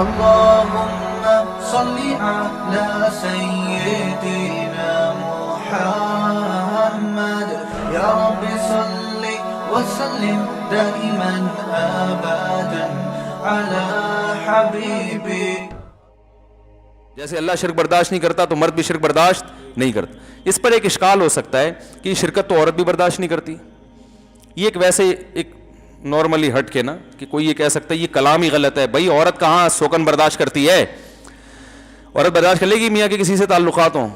اللهم صل على سيدنا محمد يا رب صل وسلم دائما ابدا على حبيبي. جیسے اللہ شرک برداشت نہیں کرتا تو مرد بھی شرک برداشت نہیں کرتا. اس پر ایک اشکال ہو سکتا ہے کہ شرکت تو عورت بھی برداشت نہیں کرتی. یہ ایک ویسے ایک نارملی ہٹ کے نا کہ کوئی یہ کہہ سکتا ہے یہ کلام ہی غلط ہے. بھائی عورت کہاں سوکن برداشت کرتی ہے؟ عورت برداشت کر لے گی میاں کے کسی سے تعلقات ہوں.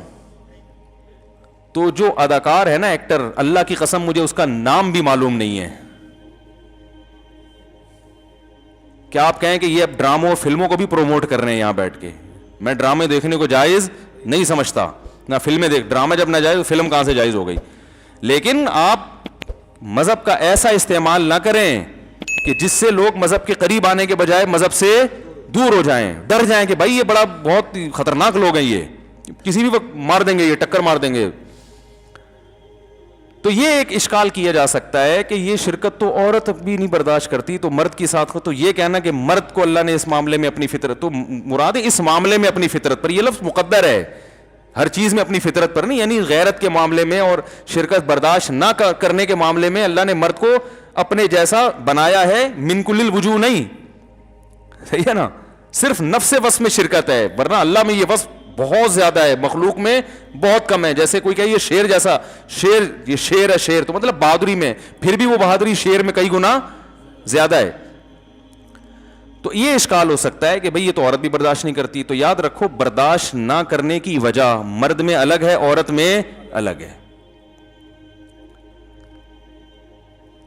تو جو اداکار ہے نا ایکٹر، اللہ کی قسم مجھے اس کا نام بھی معلوم نہیں ہے. کیا آپ کہیں کہ یہ اب ڈراموں فلموں کو بھی پروموٹ کر رہے ہیں یہاں بیٹھ کے؟ میں ڈرامے دیکھنے کو جائز نہیں سمجھتا، نہ فلمیں دیکھ. ڈرامہ جب نہ جائز تو فلم کہاں سے جائز ہو گئی؟ لیکن آپ مذہب کا ایسا استعمال نہ کریں کہ جس سے لوگ مذہب کے قریب آنے کے بجائے مذہب سے دور ہو جائیں، ڈر جائیں کہ بھائی یہ بڑا بہت خطرناک لوگ ہیں، یہ کسی بھی وقت مار دیں گے، یہ ٹکر مار دیں گے. تو یہ ایک اشکال کیا جا سکتا ہے کہ یہ شرکت تو عورت بھی نہیں برداشت کرتی تو مرد کی ساتھ. تو یہ کہنا کہ مرد کو اللہ نے اس معاملے میں اپنی فطرت، تو مراد ہے اس معاملے میں اپنی فطرت پر. یہ لفظ مقدر ہے، ہر چیز میں اپنی فطرت پر نہیں. یعنی غیرت کے معاملے میں اور شرکت برداشت نہ کرنے کے معاملے میں اللہ نے مرد کو اپنے جیسا بنایا ہے، من کل الوجوہ نہیں. صحیح ہے نا؟ صرف نفس وصف میں شرکت ہے، ورنہ اللہ میں یہ وصف بہت زیادہ ہے، مخلوق میں بہت کم ہے. جیسے کوئی کہے یہ شیر جیسا، شیر یہ شیر ہے، شیر تو مطلب بہادری میں، پھر بھی وہ بہادری شیر میں کئی گنا زیادہ ہے. تو یہ اشکال ہو سکتا ہے کہ بھئی یہ تو عورت بھی برداشت نہیں کرتی. تو یاد رکھو برداشت نہ کرنے کی وجہ مرد میں الگ ہے، عورت میں الگ ہے.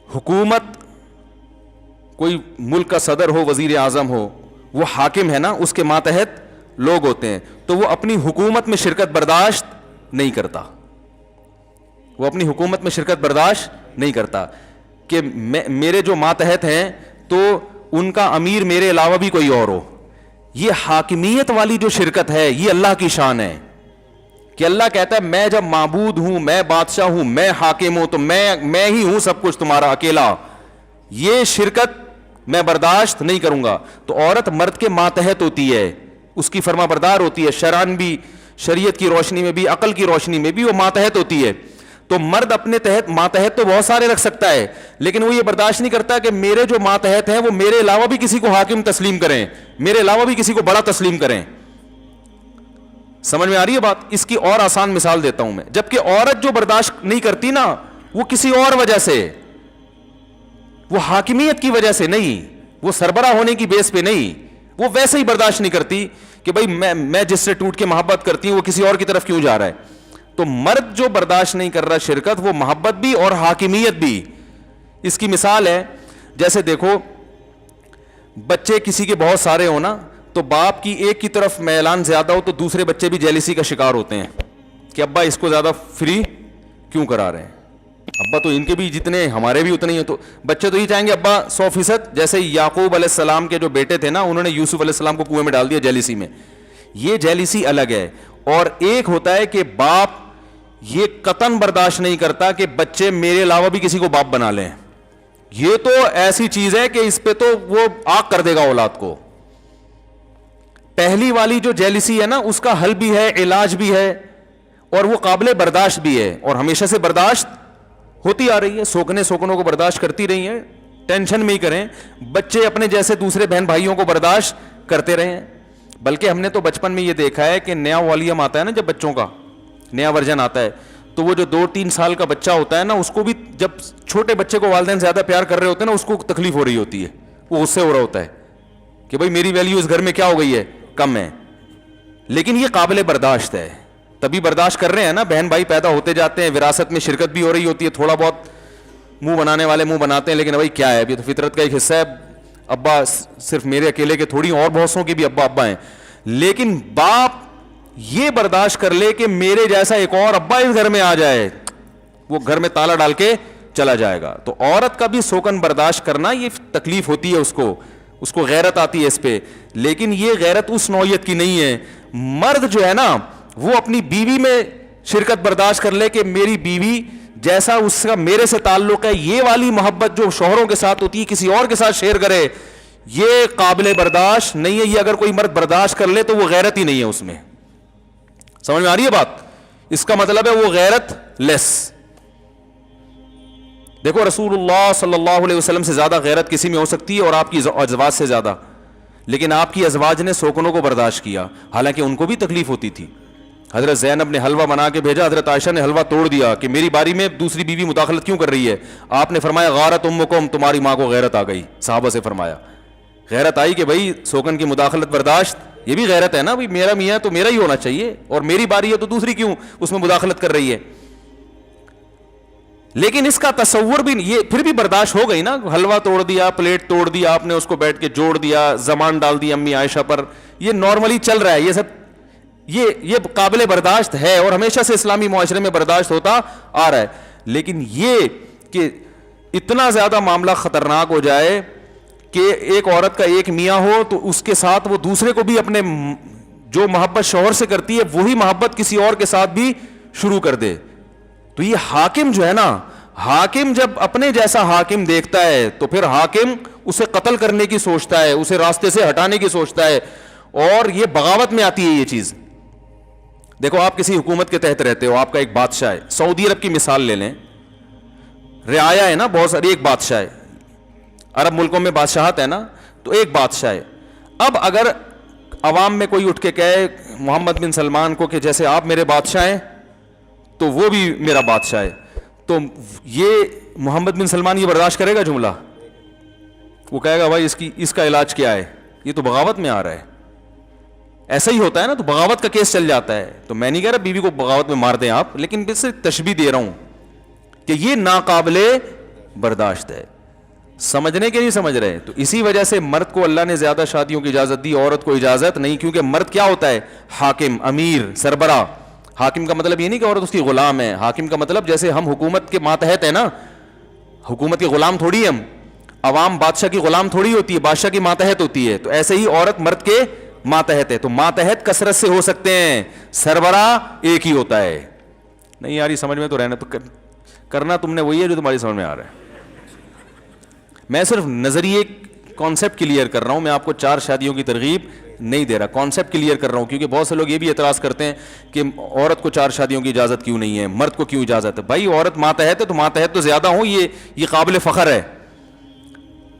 حکومت، کوئی ملک کا صدر ہو، وزیر اعظم ہو، وہ حاکم ہے نا، اس کے ماتحت لوگ ہوتے ہیں، تو وہ اپنی حکومت میں شرکت برداشت نہیں کرتا. وہ اپنی حکومت میں شرکت برداشت نہیں کرتا کہ میرے جو ماتحت ہیں تو ان کا امیر میرے علاوہ بھی کوئی اور ہو. یہ حاکمیت والی جو شرکت ہے یہ اللہ کی شان ہے کہ اللہ کہتا ہے میں جب معبود ہوں، میں بادشاہ ہوں، میں حاکم ہوں، تو میں ہی ہوں سب کچھ تمہارا اکیلا. یہ شرکت میں برداشت نہیں کروں گا. تو عورت مرد کے ماتحت ہوتی ہے، اس کی فرما بردار ہوتی ہے، شرعاً بھی، شریعت کی روشنی میں بھی، عقل کی روشنی میں بھی وہ ماتحت ہوتی ہے. تو مرد اپنے تحت ماتحت تو بہت سارے رکھ سکتا ہے، لیکن وہ یہ برداشت نہیں کرتا کہ میرے جو ماتحت ہیں وہ میرے علاوہ بھی کسی کو حاکم تسلیم کریں، میرے علاوہ بھی کسی کو بڑا تسلیم کریں. سمجھ میں آ رہی ہے بات؟ اس کی اور آسان مثال دیتا ہوں میں. جبکہ عورت جو برداشت نہیں کرتی نا، وہ کسی اور وجہ سے، وہ حاکمیت کی وجہ سے نہیں، وہ سربراہ ہونے کی بیس پہ نہیں، وہ ویسے ہی برداشت نہیں کرتی کہ بھئی میں جس سے ٹوٹ کے محبت کرتی ہوں وہ کسی اور کی طرف کیوں جا رہا ہے. تو مرد جو برداشت نہیں کر رہا شرکت، وہ محبت بھی اور حاکمیت بھی. اس کی مثال ہے، جیسے دیکھو بچے کسی کے بہت سارے ہو نا، تو باپ کی ایک کی طرف میلان زیادہ ہو تو دوسرے بچے بھی جیلسی کا شکار ہوتے ہیں کہ ابا اس کو زیادہ فری کیوں کرا رہے ہیں، ابا تو ان کے بھی جتنے ہمارے بھی اتنے ہی ہیں. تو بچے تو یہ چاہیں گے ابا 100%. جیسے یعقوب علیہ السلام کے جو بیٹے تھے نا، انہوں نے یوسف علیہ السلام کو کنویں میں ڈال دیا جیلسی میں. یہ جیلسی الگ ہے. اور ایک ہوتا ہے کہ باپ یہ قطعاً برداشت نہیں کرتا کہ بچے میرے علاوہ بھی کسی کو باپ بنا لیں. یہ تو ایسی چیز ہے کہ اس پہ تو وہ آگ کر دے گا اولاد کو. پہلی والی جو جیلسی ہے نا، اس کا حل بھی ہے، علاج بھی ہے، اور وہ قابل برداشت بھی ہے، اور ہمیشہ سے برداشت ہوتی آ رہی ہے. سوکنوں کو برداشت کرتی رہی ہیں، ٹینشن میں ہی کریں. بچے اپنے جیسے دوسرے بہن بھائیوں کو برداشت کرتے رہے ہیں. بلکہ ہم نے تو بچپن میں یہ دیکھا ہے کہ نیا والیوم آتا ہے نا، جب بچوں کا نیا ورژن آتا ہے، تو وہ جو 2-3 سال کا بچہ ہوتا ہے نا، اس کو بھی جب چھوٹے بچے کو والدین زیادہ پیار کر رہے ہوتے ہیں نا، اس کو تکلیف ہو رہی ہوتی ہے، وہ غصے ہو رہا ہوتا ہے کہ بھائی میری ویلیو اس گھر میں کیا ہو گئی ہے، کم ہے. لیکن یہ قابل برداشت ہے، تبھی برداشت کر رہے ہیں نا. بہن بھائی پیدا ہوتے جاتے ہیں، وراثت میں شرکت بھی ہو رہی ہوتی ہے، تھوڑا بہت منہ بنانے والے منہ بناتے ہیں، لیکن بھائی کیا ہے، ابھی تو فطرت کا ایک حصہ ہے. ابا صرف میرے اکیلے کے تھوڑی، اور بہت سوں کے بھی ابا ہیں. لیکن باپ یہ برداشت کر لے کہ میرے جیسا ایک اور ابا اس گھر میں آ جائے، وہ گھر میں تالا ڈال کے چلا جائے گا. تو عورت کا بھی سوکن برداشت کرنا یہ تکلیف ہوتی ہے، اس کو غیرت آتی ہے اس پہ. لیکن یہ غیرت اس نوعیت کی نہیں ہے. مرد جو ہے نا، وہ اپنی بیوی میں شرکت برداشت کر لے کہ میری بیوی جیسا اس کا میرے سے تعلق ہے، یہ والی محبت جو شوہروں کے ساتھ ہوتی ہے کسی اور کے ساتھ شیئر کرے، یہ قابل برداشت نہیں ہے. یہ اگر کوئی مرد برداشت کر لے تو وہ غیرت ہی نہیں ہے اس میں. سمجھ میں آ رہی ہے بات؟ اس کا مطلب ہے وہ غیرت لیس. دیکھو رسول اللہ صلی اللہ علیہ وسلم سے زیادہ غیرت کسی میں ہو سکتی ہے اور آپ کی ازواج سے زیادہ, لیکن آپ کی ازواج نے سوکنوں کو برداشت کیا, حالانکہ ان کو بھی تکلیف ہوتی تھی. حضرت زینب نے حلوہ بنا کے بھیجا, حضرت عائشہ نے حلوہ توڑ دیا کہ میری باری میں دوسری بیوی مداخلت کیوں کر رہی ہے. آپ نے فرمایا غارت امکم, تمہاری ماں کو غیرت آ گئی. صحابہ سے فرمایا غیرت آئی کہ بھائی سوکن کی مداخلت برداشت, یہ بھی غیرت ہے نا, بھائی میرا میاں تو میرا ہی ہونا چاہیے اور میری باری ہے تو دوسری کیوں اس میں مداخلت کر رہی ہے. لیکن اس کا تصور بھی یہ پھر بھی برداشت ہو گئی نا. حلوہ توڑ دیا, پلیٹ توڑ دیا آپ نے, اس کو بیٹھ کے جوڑ دیا, زمان ڈال دی امی عائشہ پر, یہ نارملی چل رہا ہے. یہ سب یہ قابل برداشت ہے اور ہمیشہ سے اسلامی معاشرے میں برداشت ہوتا آ رہا ہے. لیکن یہ کہ اتنا زیادہ معاملہ خطرناک ہو جائے کہ ایک عورت کا ایک میاں ہو تو اس کے ساتھ وہ دوسرے کو بھی اپنے جو محبت شوہر سے کرتی ہے وہی محبت کسی اور کے ساتھ بھی شروع کر دے. تو یہ حاکم جو ہے نا, حاکم جب اپنے جیسا حاکم دیکھتا ہے تو پھر حاکم اسے قتل کرنے کی سوچتا ہے, اسے راستے سے ہٹانے کی سوچتا ہے, اور یہ بغاوت میں آتی ہے یہ چیز. دیکھو آپ کسی حکومت کے تحت رہتے ہو, آپ کا ایک بادشاہ ہے. سعودی عرب کی مثال لے لیں, رعایا ہے نا بہت ساری, ایک بادشاہ ہے. عرب ملکوں میں بادشاہت ہے نا, تو ایک بادشاہ ہے. اب اگر عوام میں کوئی اٹھ کے کہے محمد بن سلمان کو کہ جیسے آپ میرے بادشاہ ہیں تو وہ بھی میرا بادشاہ ہے, تو یہ محمد بن سلمان یہ برداشت کرے گا جملہ؟ وہ کہے گا بھائی اس کا علاج کیا ہے, یہ تو بغاوت میں آ رہا ہے. ایسا ہی ہوتا ہے نا, تو بغاوت کا کیس چل جاتا ہے. تو میں نہیں کہہ رہا بیوی کو بغاوت میں مار دیں آپ, لیکن بس تشبیہ دے رہا ہوں کہ یہ ناقابل برداشت ہے. سمجھنے کے نہیں سمجھ رہے. تو اسی وجہ سے مرد کو اللہ نے زیادہ شادیوں کی اجازت دی, عورت کو اجازت نہیں, کیونکہ مرد کیا ہوتا ہے؟ حاکم, امیر, سربراہ. حاکم کا مطلب یہ نہیں کہ عورت اس کی غلام ہے. حاکم کا مطلب جیسے ہم حکومت کے ماتحت ہیں نا, حکومت کے غلام تھوڑی ہم, عوام بادشاہ کی غلام تھوڑی ہوتی ہے, بادشاہ کی ماتحت ہوتی ہے. تو ایسے ہی عورت مرد کے ماتحت ہے. تو ماتحت کثرت سے ہو سکتے ہیں, سربراہ ایک ہی ہوتا ہے. نہیں یار یہ سمجھ میں تو رہنا, تو کرنا تم نے وہی ہے جو تمہاری سمجھ میں آ رہا ہے. میں صرف نظریے کانسیپٹ کلیئر کر رہا ہوں, میں آپ کو 4 شادیوں کی ترغیب نہیں دے رہا, کانسیپٹ کلیئر کر رہا ہوں. کیونکہ بہت سے لوگ یہ بھی اعتراض کرتے ہیں کہ عورت کو 4 شادیوں کی اجازت کیوں نہیں ہے, مرد کو کیوں اجازت ہے. بھائی عورت ماتحت ہے تو ماتحت تو زیادہ ہوں, یہ قابل فخر ہے.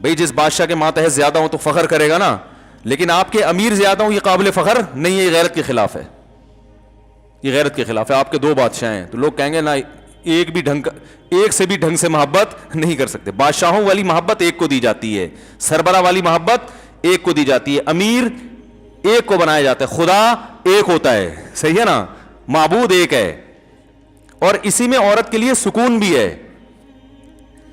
بھائی جس بادشاہ کے ماتحت زیادہ ہوں تو فخر کرے گا نا, لیکن آپ کے امیر زیادہ ہوں یہ قابل فخر نہیں ہے, یہ غیرت کے خلاف ہے. یہ غیرت کے خلاف ہے. آپ کے 2 بادشاہ ہیں تو لوگ کہیں گے نا ایک سے بھی ڈھنگ سے محبت نہیں کر سکتے. بادشاہوں والی محبت ایک کو دی جاتی ہے, سربراہ والی محبت ایک کو دی جاتی ہے, امیر ایک کو بنایا جاتا ہے, خدا ایک ہوتا ہے. صحیح ہے نا, معبود ایک ہے. اور اسی میں عورت کے لیے سکون بھی ہے.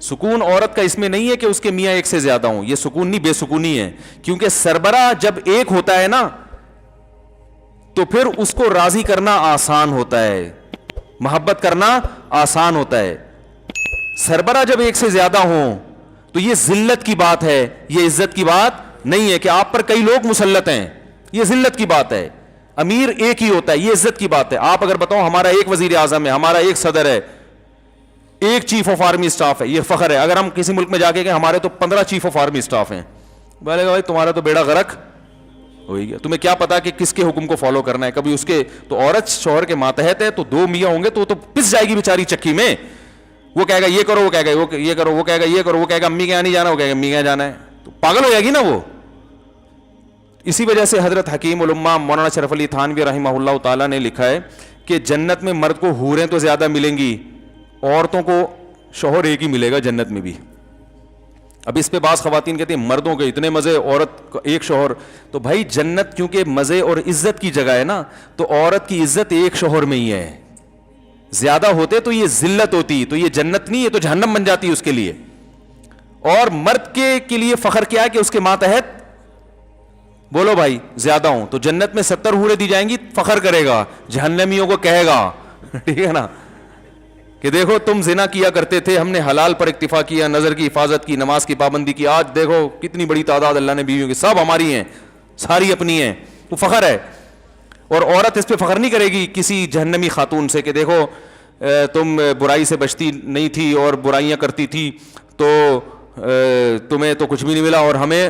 سکون عورت کا اس میں نہیں ہے کہ اس کے میاں ایک سے زیادہ ہوں, یہ سکون نہیں, بے سکونی ہے. کیونکہ سربراہ جب ایک ہوتا ہے نا تو پھر اس کو راضی کرنا آسان ہوتا ہے, محبت کرنا آسان ہوتا ہے. سربراہ جب ایک سے زیادہ ہوں تو یہ ذلت کی بات ہے, یہ عزت کی بات نہیں ہے کہ آپ پر کئی لوگ مسلط ہیں, یہ ذلت کی بات ہے. امیر ایک ہی ہوتا ہے, یہ عزت کی بات ہے. آپ اگر بتاؤ ہمارا ایک وزیر اعظم ہے, ہمارا ایک صدر ہے, ایک چیف آف آرمی اسٹاف ہے, یہ فخر ہے. اگر ہم کسی ملک میں جا کے ہمارے تو 15 چیف آف آرمی اسٹاف ہیں, بولے گا بھائی تمہارا تو بیڑا غرق ہو گیا, تمہیں کیا پتا کہ کس کے حکم کو فالو کرنا ہے. کبھی اس کے تو عورت شوہر کے ماتحت ہے تو 2 میاں ہوں گے تو وہ تو پس جائے گی بیچاری چکی میں. وہ کہے گا یہ کرو, وہ کہے گا یہ کرو, وہ کہے گا یہ کرو, وہ کہے گا امی کے یہاں نہیں جانا, وہ کہے گا امی کے یہاں جانا ہے. تو پاگل ہو جائے گی نا وہ. اسی وجہ سے حضرت حکیم الامہ مولانا شرف علی تھانوی رحمہ اللہ تعالیٰ نے لکھا ہے کہ جنت میں مرد کو حوریں تو زیادہ ملیں گی, عورتوں کو شوہر ایک ہی ملے گا جنت میں بھی. اب اس پہ بعض خواتین کہتی ہیں مردوں کے اتنے مزے, عورت کا ایک شوہر. تو بھائی جنت کیونکہ مزے اور عزت کی جگہ ہے نا, تو عورت کی عزت ایک شوہر میں ہی ہے. زیادہ ہوتے تو یہ ذلت ہوتی, تو یہ جنت نہیں, یہ تو جہنم بن جاتی اس کے لیے. اور مرد کے لیے فخر کیا ہے کہ اس کے ماتحت بولو بھائی زیادہ ہوں, تو جنت میں 70 حوریں دی جائیں گی, فخر کرے گا, جہنمیوں کو کہے گا ٹھیک ہے نا کہ دیکھو تم زنا کیا کرتے تھے, ہم نے حلال پر اکتفا کیا, نظر کی حفاظت کی, نماز کی پابندی کی, آج دیکھو کتنی بڑی تعداد اللہ نے بیویوں کی, سب ہماری ہیں, ساری اپنی ہیں. تو فخر ہے. اور عورت اس پہ فخر نہیں کرے گی کسی جہنمی خاتون سے کہ دیکھو تم برائی سے بچتی نہیں تھی اور برائیاں کرتی تھی تو تمہیں تو کچھ بھی نہیں ملا اور ہمیں